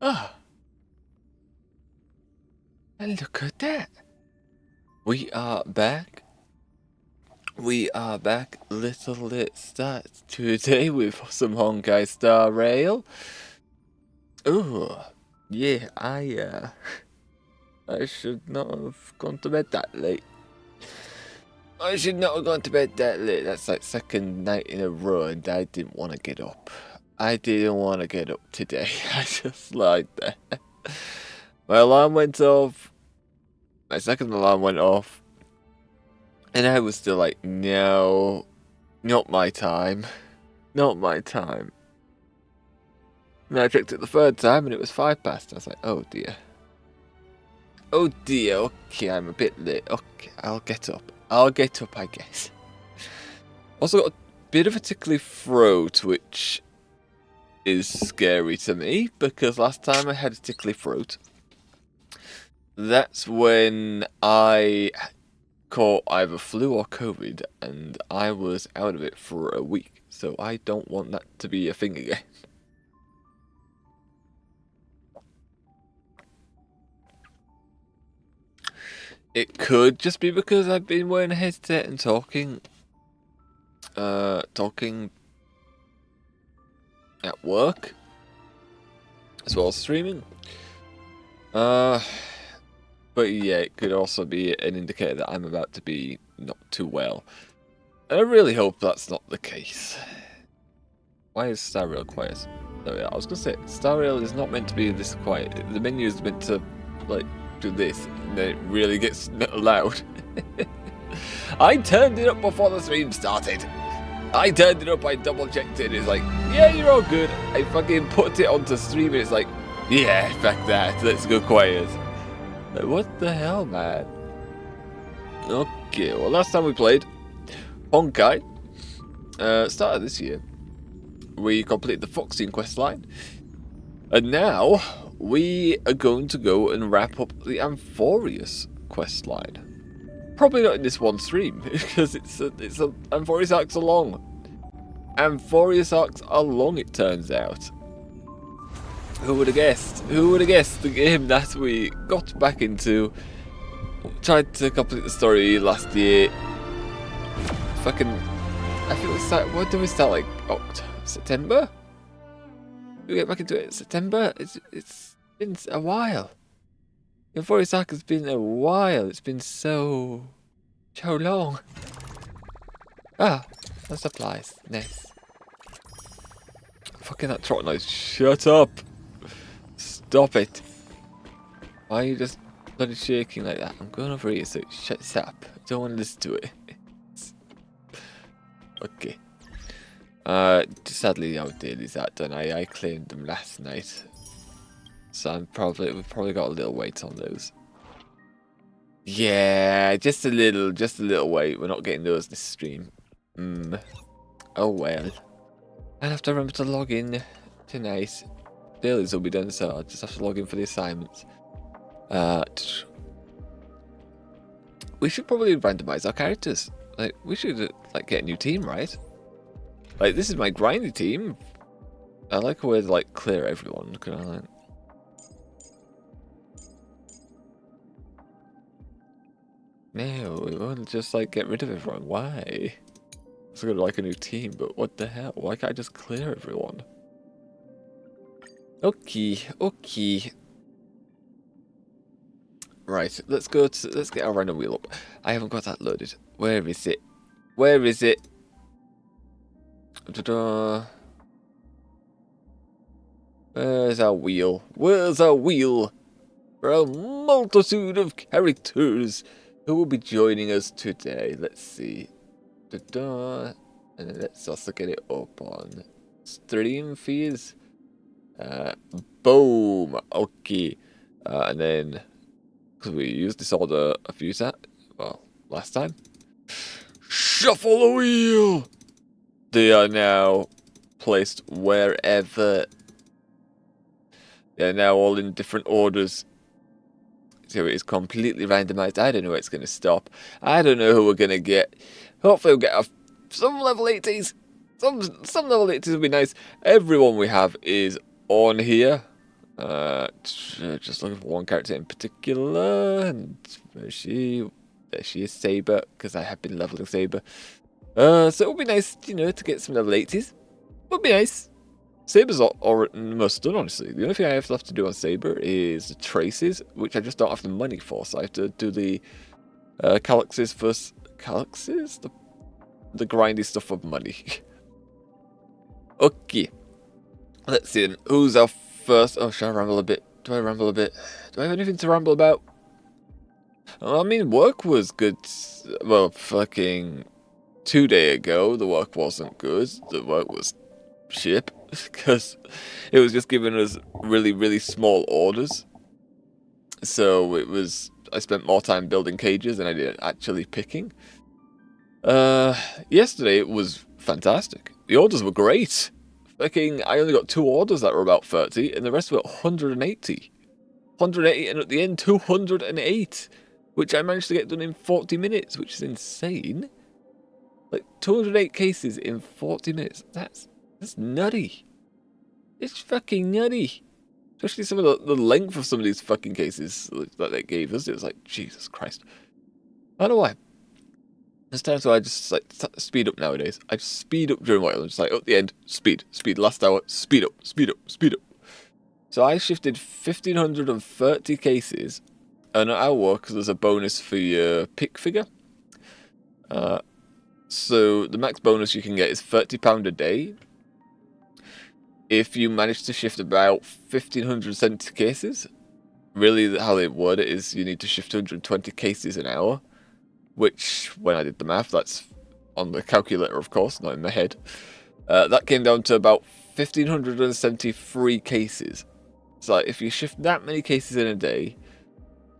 Ah, and look at that. We are back. We are back, little lit starts today with some Honkai Star Rail. Ooh, yeah, I should not have gone to bed that late. I should not have gone to bed that late. That's like second night in a row and I didn't want to get up. I didn't want to get up today. I just lied there. My alarm went off. My second alarm went off. And I was still like, no, not my time. Not my time. And I checked it the third time and it was 5 past. I was like, oh dear. Oh dear, okay, I'm a bit late. Okay, I'll get up. I'll get up, I guess. Also got a bit of a tickly throat, which is scary to me, because last time I had a tickly throat, that's when I caught either flu or COVID, and I was out of it for a week, so I don't want that to be a thing again. It could just be because I've been wearing a headset and talking at work, as well as streaming. But yeah, it could also be an indicator that I'm about to be not too well. And I really hope that's not the case. Why is Star Rail quiet? Oh yeah, I was gonna say, Star Rail is not meant to be this quiet. The menu is meant to, like, do this, and then it really gets loud. I turned it up before the stream started. I turned it up, I double checked it, and it's like, yeah, you're all good. I fucking put it onto stream, and it's like, yeah, fuck that, let's go quiet. Like, what the hell, man? Okay, well, last time we played Honkai, started this year, we completed the Foxine questline, and now we are going to go and wrap up the Amphoreos questline. Probably not in this one stream, because it's Amphoreos arcs are long. Amphoreos arcs are long, it turns out. Who would have guessed? Who would have guessed the game that we got back into? Tried to complete the story last year. Fucking, I think we started. When did we start? Like September? We get back into it in September. It's been a while. The Forest Arc has been a while. It's been so long. Ah, no supplies. Nice. Fucking that trot noise. Shut up. Stop it. Why are you just bloody shaking like that? I'm going over here so it shuts up. I don't want to listen to it. Okay. Sadly our dailies are done. I claimed them last night. So we've probably got a little wait on those. Yeah, just a little wait. We're not getting those this stream. Oh well. I'll have to remember to log in tonight. Dailies will be done, so I'll just have to log in for the assignments. We should probably randomize our characters. Like, we should like get a new team, right? Like, this is my grindy team. I like a way to like clear everyone. Can I like? No, we won't just like get rid of everyone. Why? It's gonna like a new team, but what the hell? Why can't I just clear everyone? Okay. Right, let's get our random wheel up. I haven't got that loaded. Where is it? Where is it? Ta-da. Where's our wheel? Where's our wheel? For a multitude of characters who will be joining us today. Let's see. Ta-da. And then let's also get it up on stream feeds. Boom. Okay. And then, because we used this order a few times, well, last time. Shuffle the wheel! They are now placed wherever. They're now all in different orders. So it is completely randomized. I don't know where it's going to stop. I don't know who we're going to get. Hopefully we'll get some level 80s. Some level 80s will be nice. Everyone we have is on here. Just looking for one character in particular, and there she is, Saber, because I have been leveling Saber. So it would be nice, you know, to get some level 80s. Would be nice. Saber's almost done, honestly. The only thing I have left to do on Saber is the traces, which I just don't have the money for, so I have to do the Calyxes first. Calyxes? The grindy stuff for money. Okay. Let's see then. Who's our first? Oh, should I ramble a bit? Do I ramble a bit? Do I have anything to ramble about? Well, I mean, work was good. Well, fucking 2 days ago, the work wasn't good. The work was shit because it was just giving us really, really small orders. So it was. I spent more time building cages than I did actually picking. Yesterday it was fantastic. The orders were great. Fucking, I only got 2 orders that were about 30, and the rest were 180. 180, and at the end, 208, which I managed to get done in 40 minutes, which is insane. Like, 208 cases in 40 minutes. That's nutty. It's fucking nutty. Especially some of the length of some of these fucking cases that they gave us. It was like, Jesus Christ. I don't know why. There's times where I just like speed up nowadays. I just speed up during while. I'm just like, at the end, speed. Last hour, speed up. So I shifted 1,530 cases an hour because there's a bonus for your pick figure. So the max bonus you can get is £30 a day. If you manage to shift about 1,570 cases, really how they word it is you need to shift 220 cases an hour. Which, when I did the math, that's on the calculator, of course, not in my head. That came down to about 1,573 cases. So if you shift that many cases in a day,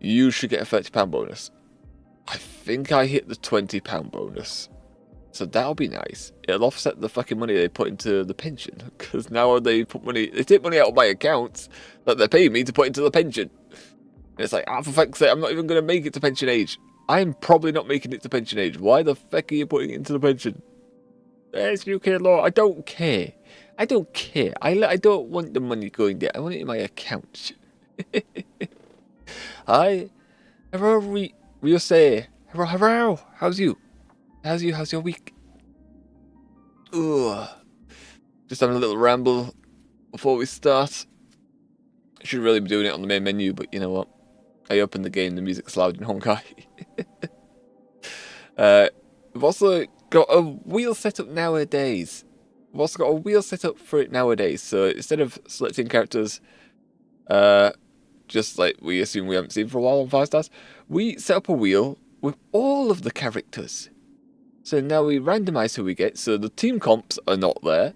you should get a £30 bonus. I think I hit the £20 bonus. So that'll be nice. It'll offset the fucking money they put into the pension. Because now they take money out of my accounts that they're paying me to put into the pension. And it's like, for fuck's sake, I'm not even going to make it to pension age. I'm probably not making it to pension age. Why the fuck are you putting it into the pension? It's UK law. I don't care. I don't want the money going there. I want it in my account. Hi. Hello, Rio say. Hello. How's you? How's your week? Ugh. Just having a little ramble before we start. I should really be doing it on the main menu, but you know what? I opened the game, the music's loud in Honkai. We've also got a wheel set up nowadays. For it nowadays. So instead of selecting characters, just like we assume we haven't seen for a while on 5 stars, we set up a wheel with all of the characters. So now we randomize who we get. So the team comps are not there.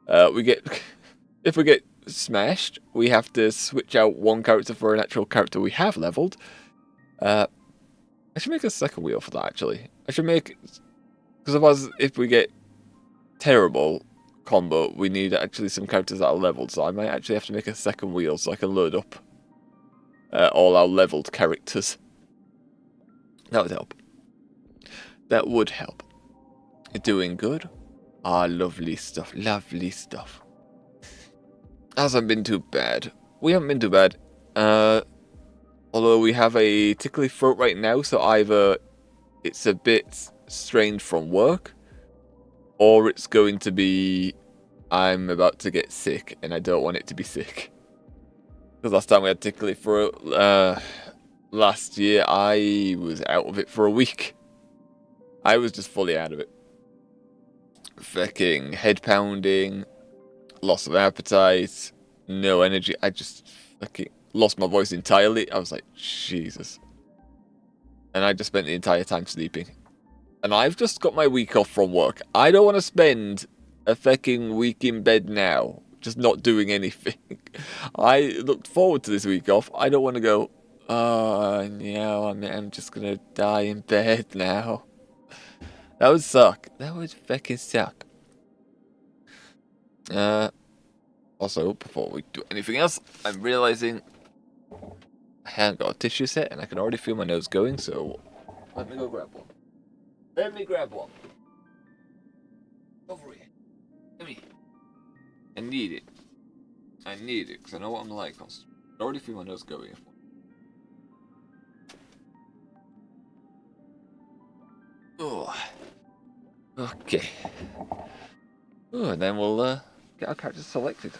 If we get smashed, we have to switch out one character for an actual character we have leveled. I should make a second wheel for that, actually. Because otherwise, if we get terrible combo, we need actually some characters that are leveled. So I might actually have to make a second wheel so I can load up all our leveled characters. That would help. Doing good. Lovely stuff. Hasn't been too bad. We haven't been too bad. Although we have a tickly throat right now, so either it's a bit strained from work, or it's going to be I'm about to get sick, and I don't want it to be sick. Because last time we had tickly throat, last year, I was out of it for a week. I was just fully out of it. Fucking head pounding, loss of appetite, no energy. I just fucking lost my voice entirely. I was like, Jesus. And I just spent the entire time sleeping. And I've just got my week off from work. I don't want to spend a fucking week in bed now, just not doing anything. I looked forward to this week off. I don't want to go, oh, no, I'm just going to die in bed now. That would suck. That would fucking suck. Also, before we do anything else, I'm realizing I haven't got a tissue set and I can already feel my nose going, so let me go grab one. Over here. Give me. I need it. I need it, because I know what I'm like. I already feel my nose going. Oh. Okay. Oh, and then we'll get our characters selected.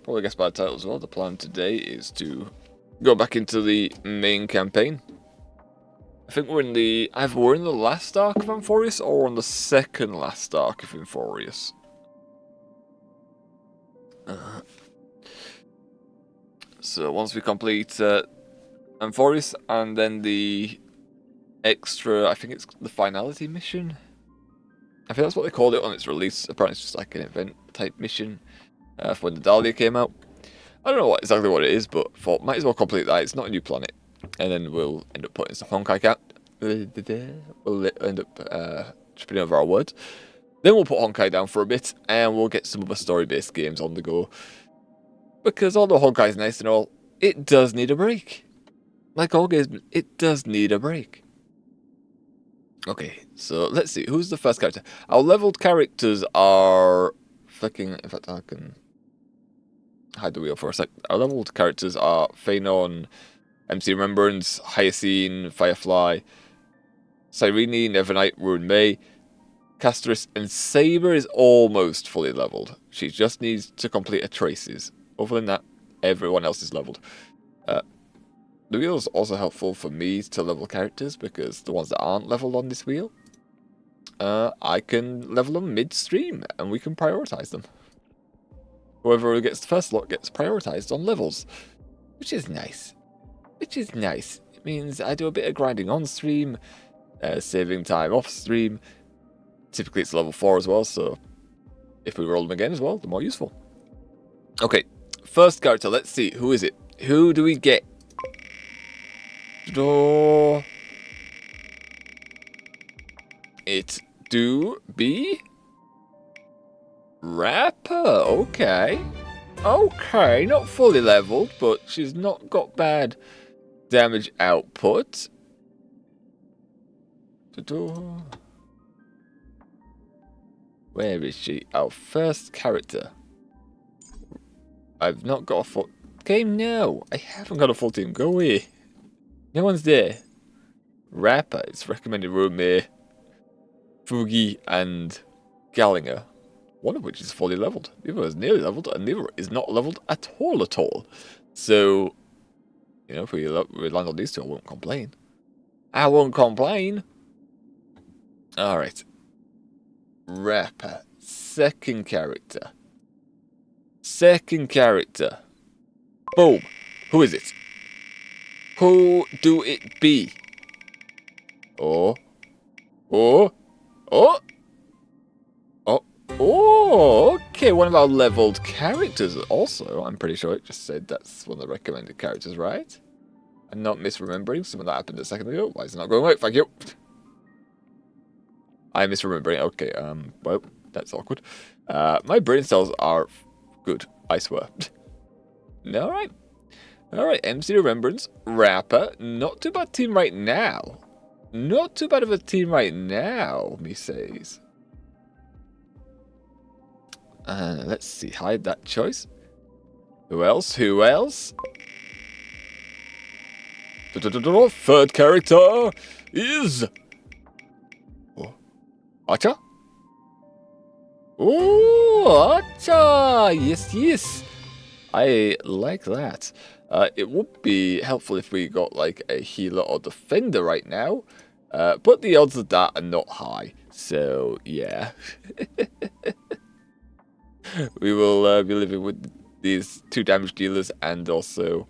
Probably guess by the title as well, the plan today is to go back into the main campaign. I think either we're in the last arc of Amphoreos or on the second last arc of Amphoreos. So once we complete Amphoreos and then the extra, I think it's the finality mission. I think that's what they called it on its release. Apparently it's just like an event type mission for when the Dahlia came out. I don't know exactly what it is, but thought might as well complete that. It's not a new planet. And then we'll end up putting some Honkai out. We'll end up tripping over our words. Then we'll put Honkai down for a bit, and we'll get some other story-based games on the go. Because although Honkai is nice and all, it does need a break. Like all games, it does need a break. Okay, so let's see. Who's the first character? Our leveled characters are... In fact, I can hide the wheel for a sec. Our leveled characters are Phanon, MC Remembrance, Hyacine, Firefly, Cyrene, Nevernight, Ruin May, Castris, and Saber is almost fully leveled. She just needs to complete her traces. Other than that, everyone else is leveled. The wheel is also helpful for me to level characters because the ones that aren't leveled on this wheel, I can level them midstream and we can prioritize them. Whoever gets the first slot gets prioritized on levels, which is nice. Which is nice. It means I do a bit of grinding on stream, saving time off stream. Typically it's level 4 as well, so if we roll them again as well, the more useful. Okay, first character, let's see, who is it? Who do we get? It do be Rapper, okay. Okay, not fully leveled, but she's not got bad damage output. Where is she? Our first character. I've not got a full... Game, no. I haven't got a full team. Go away. No one's there. Rapper. It's recommended Romeo, Fugi, and Gallinger. One of which is fully leveled. The other is nearly leveled, and the other is not leveled at all. So, you know, if we land on these two, I won't complain. I won't complain. Alright. Rapper. Second character. Boom. Who is it? Who do it be? Oh, okay, one of our leveled characters also. I'm pretty sure it just said that's one of the recommended characters, right? I'm not misremembering something that happened a second ago. Why is it not going right? Thank you. I'm misremembering. Okay, well, that's awkward. My brain cells are good, I swear. Alright. Alright, MC Remembrance, Rapper. Not too bad team right now. Not too bad of a team right now, me says. Let's see, hide that choice. Who else? Third character is... Acha? Oh, Acha! Yes. I like that. It would be helpful if we got like a healer or defender right now. But the odds of that are not high. So, yeah. We will be living with these 2 damage dealers and also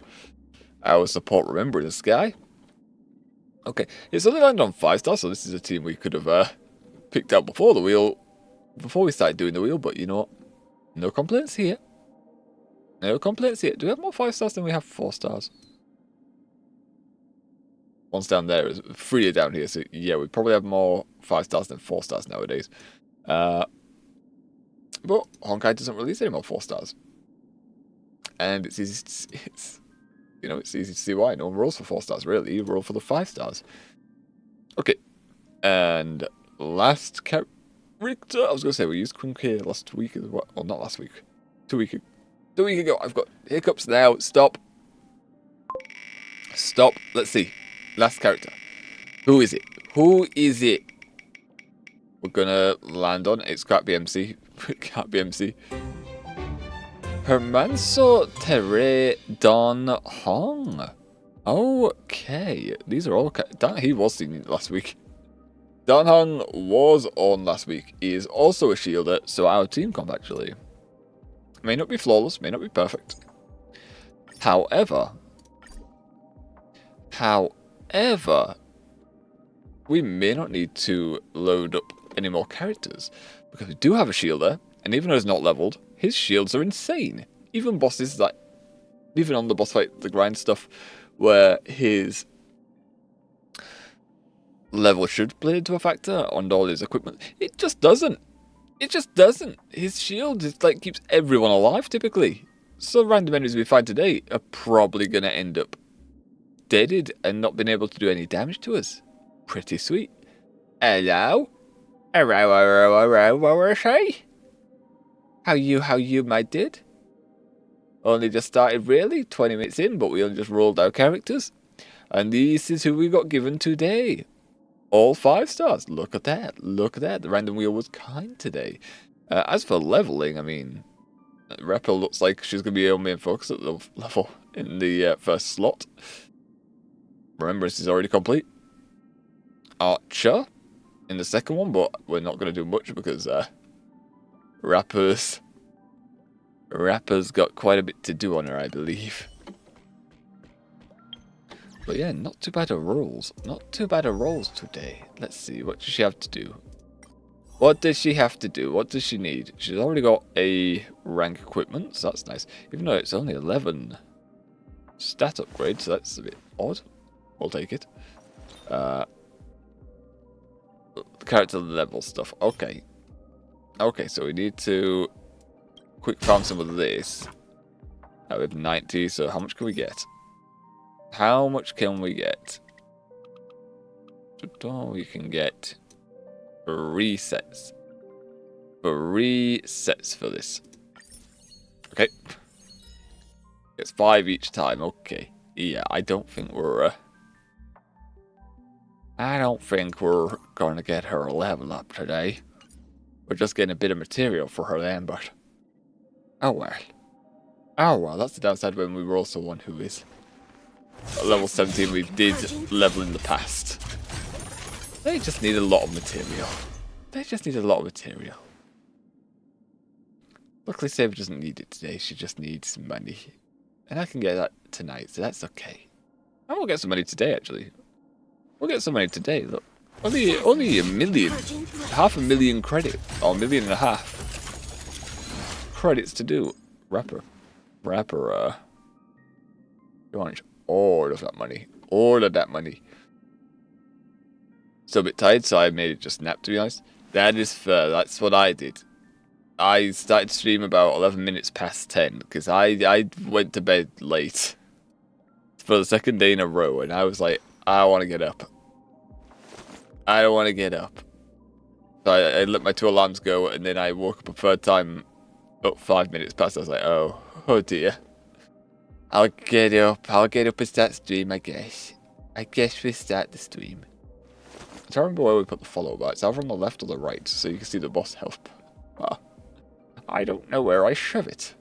our support Remembrance guy. Okay, it's only landed on 5 stars, so this is a team we could have picked out before we started doing the wheel, but you know what? No complaints here. No complaints here. Do we have more 5 stars than we have 4 stars? One's down there. 3 are down here, so yeah, we probably have more 5 stars than 4 stars nowadays. But But Honkai doesn't release any more 4 stars. And it's easy to, it's easy to see why. No one rolls for 4 stars, really. You roll for the 5 stars. Okay. And last character, I was going to say, we used Queen K last week as well. Well, not last week. 2 weeks ago. 2 weeks ago. I've got hiccups now. Stop. Stop. Let's see. Last character. Who is it? Who is it? We're going to land on. It can't be MC. It can't be MC. Hermanso Tere Don Hong. Okay. These are all... He was seen last week. Dan Hong was on last week. He is also a shielder, so our team comp actually may not be flawless, may not be perfect. However, we may not need to load up any more characters because we do have a shielder, and even though he's not leveled, his shields are insane. Even bosses like, even on the boss fight, the grind stuff, where his level should play into a factor on all his equipment. It just doesn't. It just doesn't. His shield is like keeps everyone alive typically. So random enemies we find today are probably gonna end up deaded and not being able to do any damage to us. Pretty sweet. Hello? Hello, say? How you, my did? Only just started really, 20 minutes in, but we only just rolled our characters. And this is who we got given today. All 5 stars. Look at that. Look at that. The random wheel was kind today. As for leveling, I mean, Repo looks like she's going to be our main focus at the level in the first slot. Remembrance is already complete. Archer in the second one, but we're not going to do much because Rapper's got quite a bit to do on her, I believe. But yeah, not too bad of rolls. Not too bad of rolls today. Let's see, what does she have to do? What does she have to do? What does she need? She's already got a rank equipment, so that's nice. Even though it's only 11 stat upgrade, so that's a bit odd. We'll take it. Character level stuff. Okay. Okay, so we need to quick farm some of this. We have 90, so how much can we get? How much can we get? We can get 3 sets. 3 sets for this. Okay. It's 5 each time. Okay. Yeah, I don't think we're going to get her a level up today. We're just getting a bit of material for her then, but oh well. Oh well, that's the downside when we roll someone who is at level 17 we did level in the past. They just need a lot of material. They just need a lot of material. Luckily Saber doesn't need it today, she just needs money. And I can get that tonight, so that's okay. I will get some money today actually. We'll get some money today, look. Only $1 million. $500,000 credit. Or $1.5 million credits to do. Rapper, you want all of that money. All of that money. Still a bit tired, so I made it just nap, to be honest. That is fair. That's what I did. I started stream about 11 minutes past 10, because I went to bed late for the second day in a row, and I was like, I want to get up. I don't want to get up. So I let my 2 alarms go, and then I woke up a third time about 5 minutes past. I was like, oh dear. I'll get up and start stream, I guess. I guess we start the stream. I don't remember where we put the follow bar. It's either on the left or the right, so you can see the boss health. I don't know where I shove it.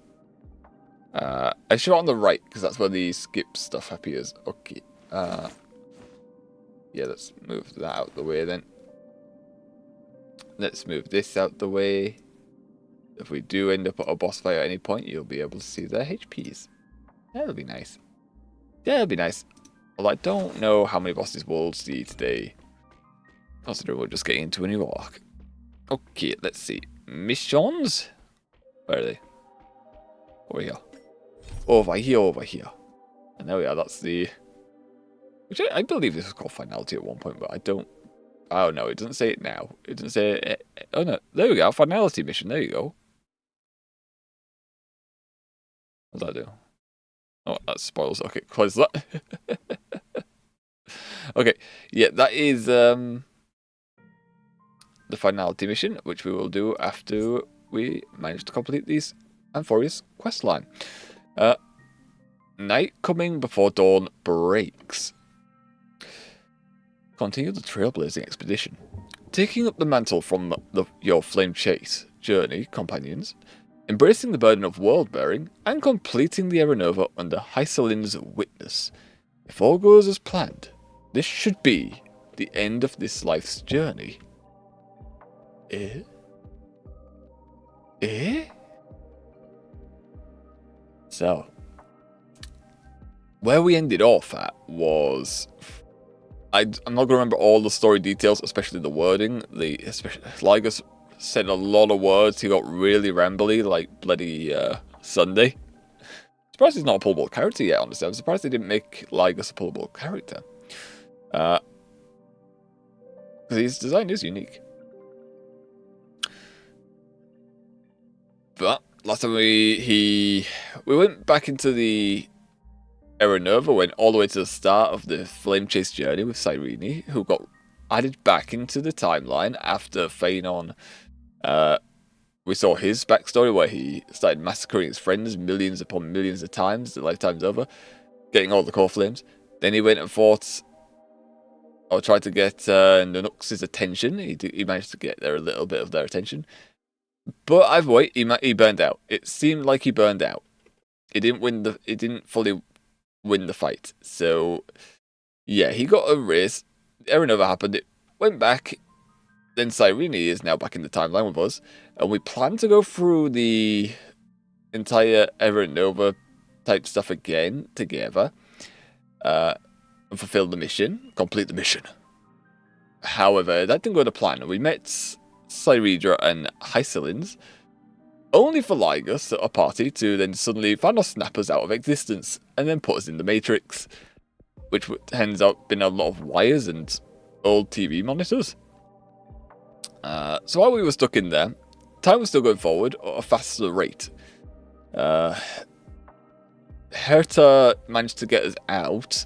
I shove it on the right, because that's where the skip stuff appears. Okay. Yeah, let's move that out the way then. Let's move this out the way. If we do end up at a boss fight at any point, you'll be able to see their HPs. That'll be nice. Yeah, that'll be nice. Well, I don't know how many bosses we'll see today. Considering we're just getting into a new arc. Okay, let's see. Missions? Where are they? Over here. Over here. And there we are, that's the... Which I believe this was called Finality at one point, but I don't know, it doesn't say it now. It doesn't say it. Oh no, there we go, Finality mission, there you go. What did I do? Oh, that spoils. Okay, close that. Okay, yeah, that is the finality mission, which we will do after we manage to complete these Amphoreos questline. Night coming before dawn breaks. Continue the trailblazing expedition. Taking up the mantle from your flame chase journey companions, embracing the burden of world-bearing, and completing the Aeronova under Hycelin's witness. If all goes as planned, this should be the end of this life's journey. Eh? Eh? So, where we ended off at was... I'm not going to remember all the story details, especially the wording. Lygus said a lot of words. He got really rambly, like bloody Sunday. Surprised he's not a pullable character yet, honestly. I'm surprised they didn't make Lygus a pullable character. Because his design is unique. But last time we went back into the Aeronova, went all the way to the start of the Flame Chase journey with Cyrene, who got added back into the timeline after Phanon. We saw his backstory where he started massacring his friends millions upon millions of times, the lifetime's over, getting all the core flames. Then he went and fought, or tried to get Nanux's attention. He managed to get a little bit of their attention. But either way, he burned out. It seemed like he burned out. He didn't fully win the fight. So, yeah, he got a race. Aeronova happened. It went back. Then Cyrene is now back in the timeline with us. And we plan to go through the entire Aeronova type stuff again together. And fulfill the mission. Complete the mission. However, that didn't go to plan. We met Cyrene and Hycelins, only for Lygus, a party, to then suddenly Thanos snap us out of existence and then put us in the Matrix, which ends up being a lot of wires and old TV monitors. So while we were stuck in there, time was still going forward at a faster rate. Herta managed to get us out.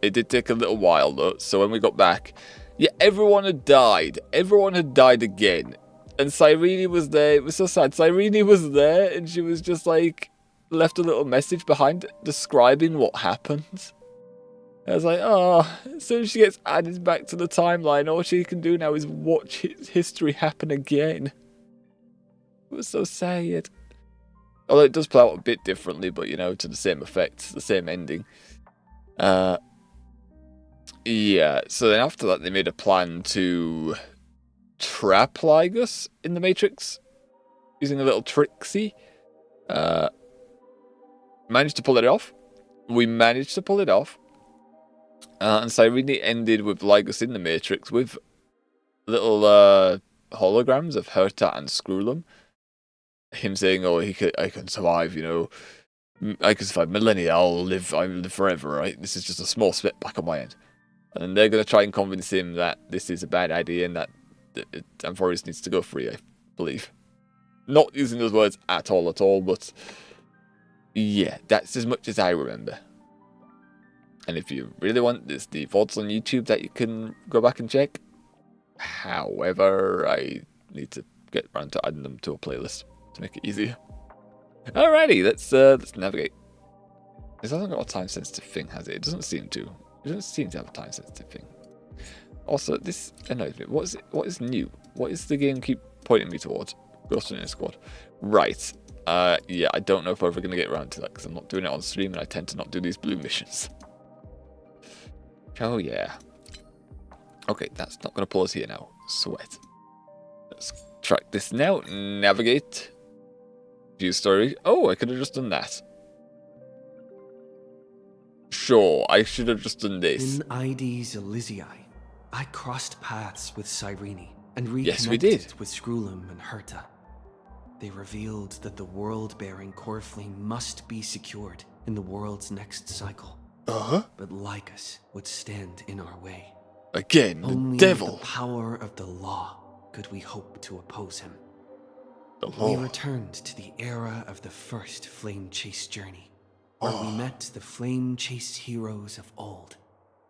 It did take a little while though, so when we got back, yeah, everyone had died. Everyone had died again. And Cyrene was there. It was so sad. Cyrene was there and she was just like, left a little message behind describing what happened. I was like, oh, as soon as she gets added back to the timeline, all she can do now is watch history happen again. It was so sad. Although it does play out a bit differently, but you know, to the same effect, the same ending. Yeah, so then after that they made a plan to trap Lygus in the Matrix using a little tricksy. Managed to pull it off. We managed to pull it off. And Cyrene ended with Lygus in the Matrix with little holograms of Herta and Screwlum. Him saying, oh, I can survive, you know. I can survive millennia, I'll live forever, right? This is just a small split back on my end. And they're going to try and convince him that this is a bad idea and that Amphoreos needs to go free, I believe. Not using those words at all, but yeah, that's as much as I remember. And if you really want, there's the VODs on YouTube that you can go back and check. However, I need to get around to adding them to a playlist to make it easier. Alrighty, let's navigate. This hasn't got a time-sensitive thing, has it? It doesn't seem to. It doesn't seem to have a time-sensitive thing. Also, this annoys me. What is new? What is the game keep pointing me towards? Ghost Runner Squad. Right. Yeah, I don't know if we're ever going to get around to that because I'm not doing it on stream and I tend to not do these blue missions. Oh, yeah. Okay, that's not going to pull us here now. Sweat. Let's track this now. Navigate. View story. Oh, I could have just done that. Sure, I should have just done this. In Ides Elysiae, I crossed paths with Cyrene and reconnected Yes, we did. with Screwlum and Herta. They revealed that the world-bearing core flame must be secured in the world's next cycle. But Lygus would stand in our way. Again, the Only devil. with the power of the law could we hope to oppose him. The We law. returned to the era of the first Flame Chase journey, where we met the Flame Chase heroes of old,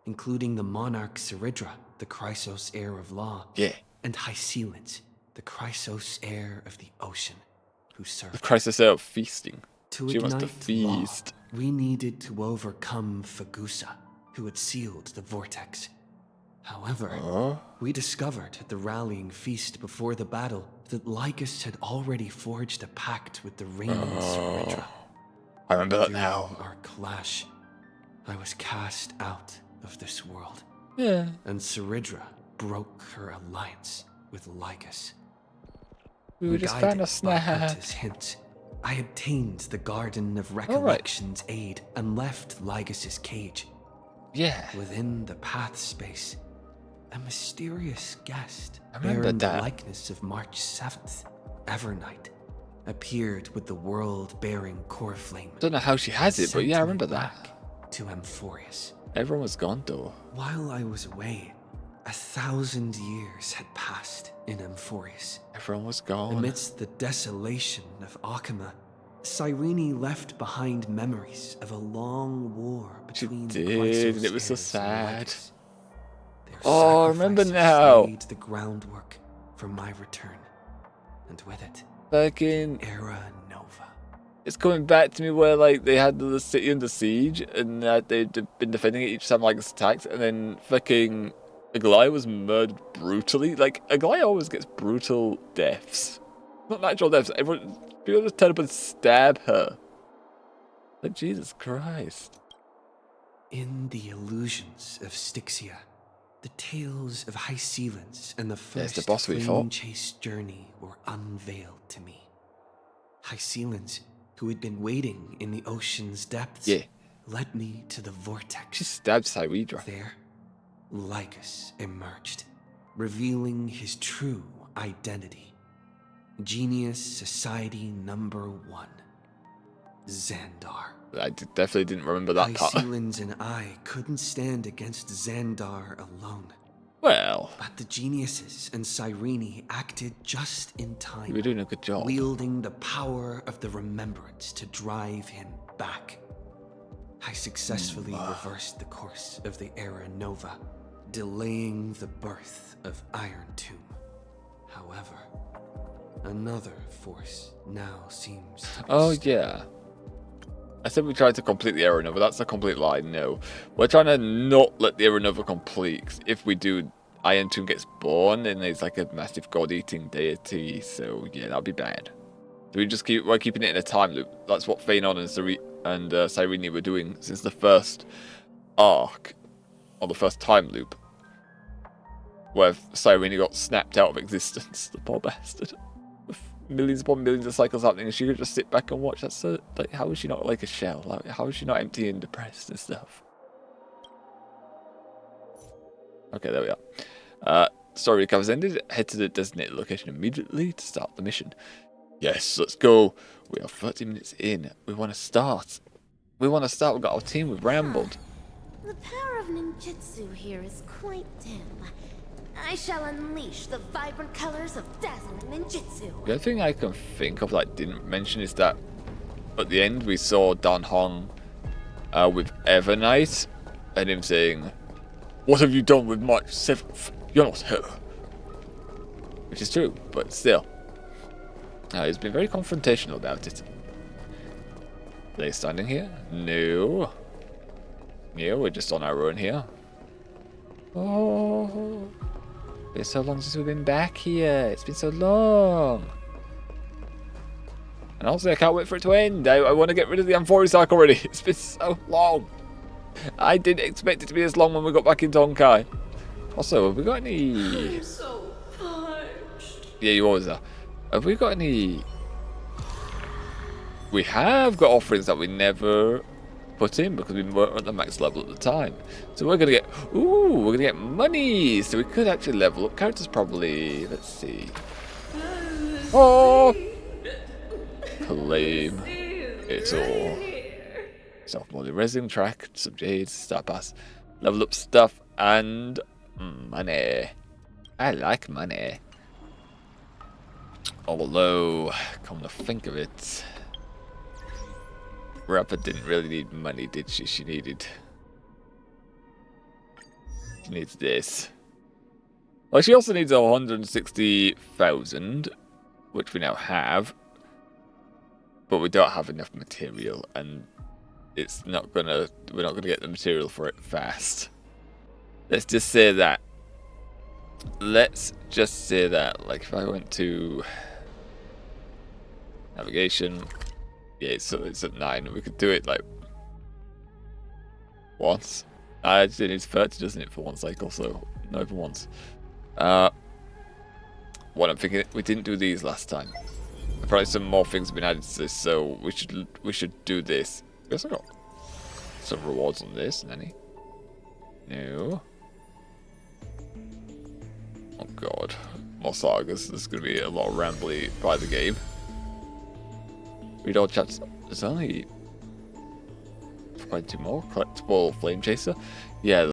including the monarch Seridra, the Chrysos heir of law, Yeah. and Hycelins, the Chrysos heir of the ocean, who The served. crisis out of feasting. To She wants to ignite law, feast. we needed to overcome Fagusa, who had sealed the vortex. However, we discovered at the rallying feast before the battle that Lycus had already forged a pact with the reigning Seridra. I remember that During now. our clash, I was cast out of this world, Yeah. and Seridra broke her alliance with Lycus. We were just found a Guided by snap. Herta's hint, I obtained the Garden of Recollection's aid and left Lycus's cage. Yeah. Within the path space, a mysterious guest I remember bearing the that. likeness of March 7th, Evernight, appeared with the world-bearing core flame. Don't know how she has it, but yeah, I remember that. Back to Amphoreos. Everyone was gone though. While I was away, 1,000 years had passed in Amphoreos. Everyone was gone. Amidst the desolation of Akama, Cyrene left behind memories of a long war between did, the Chrysos and it was so heirs and sad. Lycus. Their Oh, I remember sacrifices now. laid the groundwork for my return, and with it, Fucking, Era Nova. it's coming back to me where like they had the city under siege and they'd been defending it each time like it's attacked, and then fucking Aglaia was murdered brutally. Like Aglaia always gets brutal deaths, not natural deaths. People just turn up and stab her. Like Jesus Christ. In the illusions of Styxia, the tales of Hycelins and the There's first the boss we flame fought. chase journey were unveiled to me. Hycelins, who had been waiting in the ocean's depths, Yeah. led me to the vortex. She stabbed Cyrene. There, Lycus emerged, revealing his true identity. Genius Society Number 1, Xandar. I definitely didn't remember that part. Hycelins and I couldn't stand against Xandar alone. Well, But the geniuses and Cyrene acted just in time, you were doing a good job. wielding the power of the remembrance to drive him back. I successfully reversed the course of the Era Nova, delaying the birth of Iron Tomb. However, another force now seems to be Oh yeah. I said we tried to complete the Era Nova. That's a complete lie. No, we're trying to not let the Era Nova complete. 'Cause if we do, Iron Tomb gets born, and there's like a massive god-eating deity. So yeah, that'd be bad. So we're keeping it in a time loop. That's what Phaenon and Cyrene were doing since the first arc, or the first time loop, where Cyrene got snapped out of existence. The poor bastard. Millions upon millions of cycles happening, and she could just sit back and watch. That's so, like, how is she not like a shell? Like, how is she not empty and depressed and stuff? Okay, there we are. Story recovers ended. Head to the designated location immediately to start the mission. Yes, let's go. We are 30 minutes in. We want to start. We've got our team. We've rambled. The power of ninjutsu here is quite dim. I shall unleash the vibrant colors of dazzling ninjutsu. The other thing I can think of that I didn't mention is that at the end we saw Dan Hong with Evernight and him saying, "What have you done with March 7th? You're not her." Which is true, but still. He's been very confrontational about it. Are they standing here? No. Yeah, we're just on our own here. Oh. It's so long since we've been back here. It's been so long. And also, I can't wait for it to end. I want to get rid of the Amphoreos arc already. It's been so long. I didn't expect it to be as long when we got back in Tonkai. Also, have we got any... I'm so parched. Yeah, you always are. Have we got any... We have got offerings that we never put in because we weren't at the max level at the time. So we're going to get... Ooh, we're going to get money. So we could actually level up characters probably. Let's see. Oh! Claim it all. Self-molding resin, track, subjades, star pass, level up stuff, and money. I like money. Although, come to think of it, Rapper didn't really need money, did she? She needs this. Well, she also needs 160,000, which we now have, but we don't have enough material, and it's not gonna. We're not gonna get the material for it fast. Let's just say that. Let's just say that. Like if I went to navigation, yeah, so it's at 9. We could do it like once. It needs 30, doesn't it, for one cycle? So not even once. What I'm thinking, we didn't do these last time. Probably some more things have been added to this, so we should do this. We also got some rewards on this, Nanny. No. Oh god, more sagas. There's gonna be a lot of rambly by the game. Read all chapters. There's only 22 more. Collectible flame chaser. Yeah.